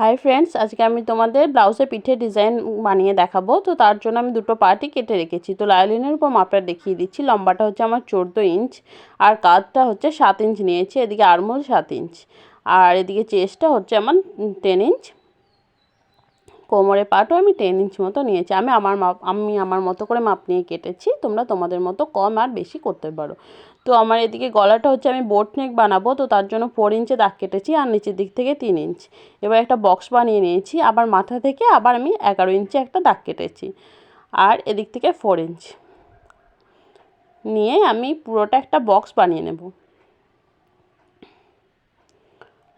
Hi friends, আজকে আমি তোমাদের ব্লাউজে পিঠে ডিজাইন বানিয়ে দেখাবো। তো তার জন্য আমি দুটো পার্টই কেটে রেখেছি। তো লাইলিনের উপর মাপটা দেখিয়ে দিচ্ছি। লম্বাটা হচ্ছে আমার 14 ইঞ্চ আর কাঁধটা হচ্ছে 7 ইঞ্চ নিয়েছি। এদিকে আরমোল 7 ইঞ্চ আর এদিকে চেস্টটা হচ্ছে আমার 10 ইঞ্চ। কোমরের পাটও আমি 10 ইঞ্চ মতো নিয়েছি। আমি আমার মতো করে মাপ নিয়ে কেটেছি। তোমরা তোমাদের মতো কম আর বেশি করতে পারো। তো আমার এদিকে গলাটা হচ্ছে আমি বোট নেক বানাবো, তো তার জন্য 4 ইঞ্চে দাগ কেটেছি আর নিচের দিক থেকে 3 ইঞ্চ। এবার একটা বক্স বানিয়ে নিয়েছি। আবার মাথা থেকে আবার আমি 11 ইঞ্চে একটা দাগ কেটেছি আর এদিক থেকে 4 ইঞ্চ নিয়ে আমি পুরোটা একটা বক্স বানিয়ে নেব।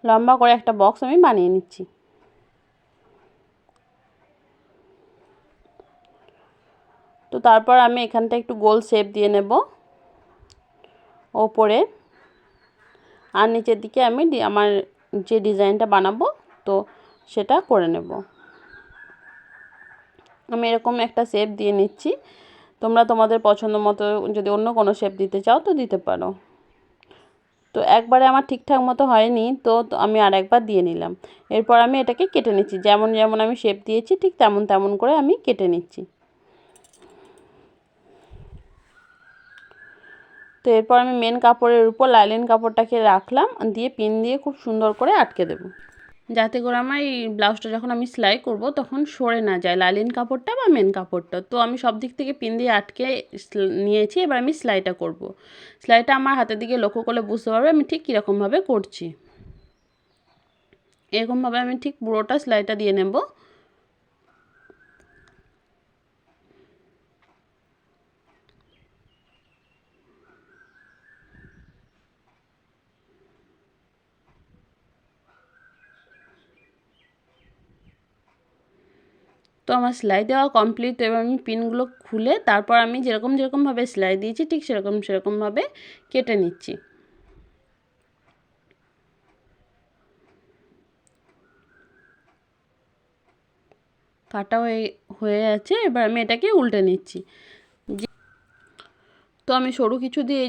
লম্বা করে একটা বক্স আমি বানিয়ে নিচ্ছি। তো তারপর আমি এখানটা একটু গোল শেপ দিয়ে নেব ওপরে, আর নিচের দিকে আমি আমার যে ডিজাইনটা বানাবো তো সেটা করে নেব। আমি এরকম একটা শেপ দিয়ে নিচ্ছি। তোমরা তোমাদের পছন্দ মতো যদি অন্য কোনো শেপ দিতে চাও তো দিতে পারো। তো একবারে আমার ঠিকঠাক মতো হয়নি, তো আমি আর একবার দিয়ে নিলাম। এরপর আমি এটাকে কেটে নিচ্ছি। যেমন যেমন আমি শেপ দিয়েছি ঠিক তেমন তেমন করে আমি কেটে নিচ্ছি। তো এরপর আমি মেন কাপড়ের উপর লাইলিন কাপড়টাকে রাখলাম, দিয়ে পিন দিয়ে খুব সুন্দর করে আটকে দেব, যাতে করে আমার এই ব্লাউজটা যখন আমি সেলাই করব তখন সরে না যায় লাইলিন কাপড়টা বা মেন কাপড়টা। তো আমি সব দিক থেকে পিন দিয়ে আটকে নিয়েছি। এবার আমি সেলাইটা করব। সেলাইটা আমার হাতের দিকে লক্ষ্য করলে বুঝতে পারবে আমি ঠিক কীরকমভাবে করছি। এরকমভাবে আমি ঠিক পুরোটা সেলাইটা দিয়ে নেব। তো আমার সেলাই দেওয়া কমপ্লিট। এবার আমি পিনগুলো খুলে তারপর আমি যেরকমভাবে সেলাই দিয়েছি ঠিক সেরকমভাবে কেটে নিচ্ছি। কাটা হয়ে আছে। এবার আমি এটাকে উল্টে নিচ্ছি। তো আমি সরু কিছু দিয়ে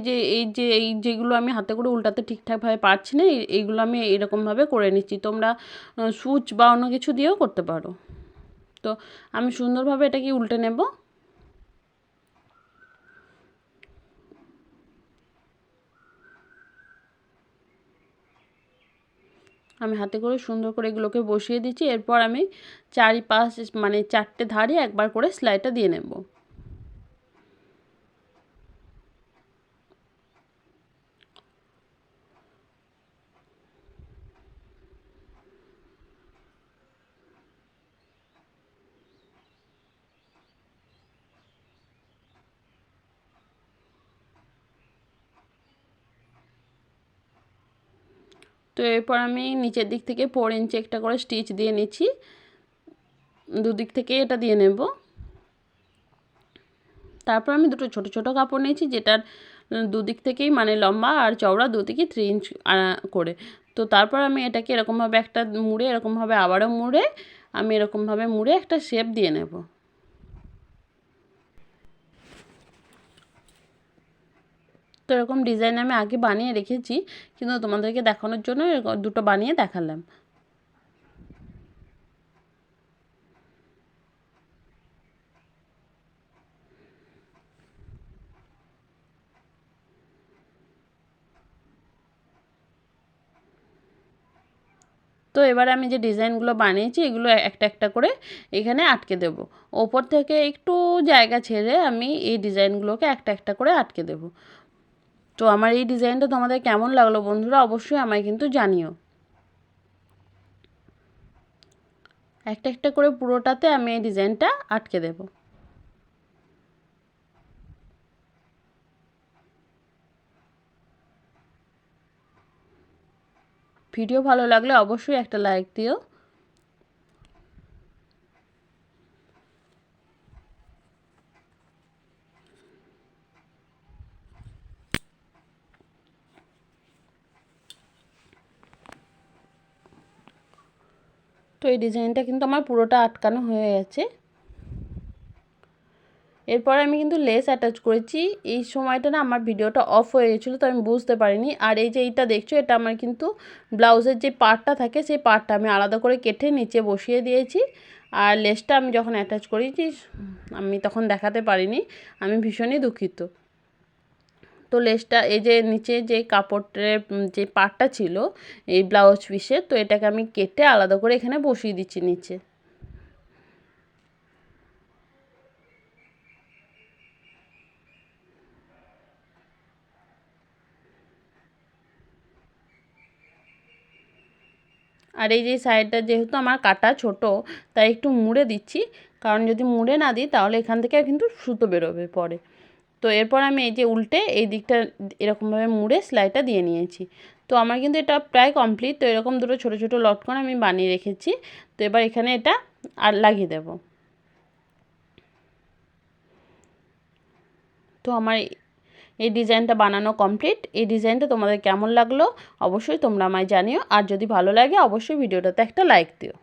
এই যেগুলো আমি হাতে করে উল্টাতে ঠিকঠাকভাবে পারছি না, এইগুলো আমি এরকমভাবে করে নিচ্ছি। তোমরা সুচ বা অন্য কিছু দিয়েও করতে পারো। তো আমি সুন্দরভাবে এটাকে উল্টে নেব। আমি হাতে করে সুন্দর করে এগুলোকে বসিয়ে দিচ্ছি। এরপর আমি চারিপাশ মানে 4টে ধারে একবার করে সেলাইটা দিয়ে নেব। তো এরপর আমি নিচের দিক থেকে 4 ইঞ্চি একটা করে স্টিচ দিয়ে নিচ্ছি। দুদিক থেকে এটা দিয়ে নেব। তারপর আমি দুটো ছোট ছোট কাপড় নিয়েছি, যেটার দুদিক থেকেই মানে লম্বা আর চওড়া দুদিকে 3 ইঞ্চ করে। তো তারপর আমি এটাকে এরকমভাবে একটা মুড়ে এরকমভাবে আবারও মুড়ে আমি এরকমভাবে মুড়ে একটা শেপ দিয়ে নেব। তো এরকম ডিজাইন আমি আগে বানিয়ে রেখেছি, কিন্তু তোমাদেরকে দেখানোর জন্য দুটো বানিয়ে দেখালাম। তো এবার আমি যে ডিজাইনগুলো বানিয়েছি এগুলো একটা একটা করে এখানে আটকে দেব। ওপর থেকে একটু জায়গা ছেড়ে আমি এই ডিজাইনগুলোকে একটা একটা করে আটকে দেব। তো আমার এই ডিজাইনটা তোমাদের কেমন লাগলো বন্ধুরা অবশ্যই আমায় কিন্তু জানিও। একটা একটা করে পুরোটাতে আমি এই ডিজাইনটা আটকে দেব। ভিডিও ভালো লাগলে অবশ্যই একটা লাইক দিও। তো এই ডিজাইনটা কিন্তু আমার পুরোটা আটকানো হয়ে গেছে। এরপর আমি কিন্তু লেস অ্যাটাচ করেছি। এই সময়টা না আমার ভিডিওটা অফ হয়ে গেছিলো, তো আমি বুঝতে পারিনি। আর এই যে এইটা দেখছো, এটা আমার কিন্তু ব্লাউজের যে পার্টটা থাকে সেই পার্টটা আমি আলাদা করে কেটে নিচে বসিয়ে দিয়েছি। আর লেসটা আমি যখন অ্যাটাচ করেছি আমি তখন দেখাতে পারিনি, আমি ভীষণই দুঃখিত। তো লেসটা এই যে নিচে যে কাপড়ের যে পার্টটা ছিল এই ব্লাউজ পিসের, তো এটাকে আমি কেটে আলাদা করে এখানে বসিয়ে দিচ্ছি নিচে। আর এই যে সাইডটা যেহেতু আমার কাটা ছোট, তাই একটু মুড়ে দিচ্ছি, কারণ যদি মুড়ে না দিই তাহলে এখান থেকে কিন্তু সুতো বেরোবে পরে। তো এরপর আমি এই যে উল্টে এই দিকটা এরকমভাবে মুড়ে সেলাইটা দিয়ে নিয়েছি। তো আমার কিন্তু এটা প্রায় কমপ্লিট। তো এরকম দুটো ছোটো ছোটো লটকন আমি বানিয়ে রেখেছি। তো এবার এখানে এটা আর লাগিয়ে দেব। তো আমার এই ডিজাইনটা বানানো কমপ্লিট। এই ডিজাইনটা তোমাদের কেমন লাগলো অবশ্যই তোমরা আমায় জানিও। আর যদি ভালো লাগে অবশ্যই ভিডিওটাতে একটা লাইক দিও।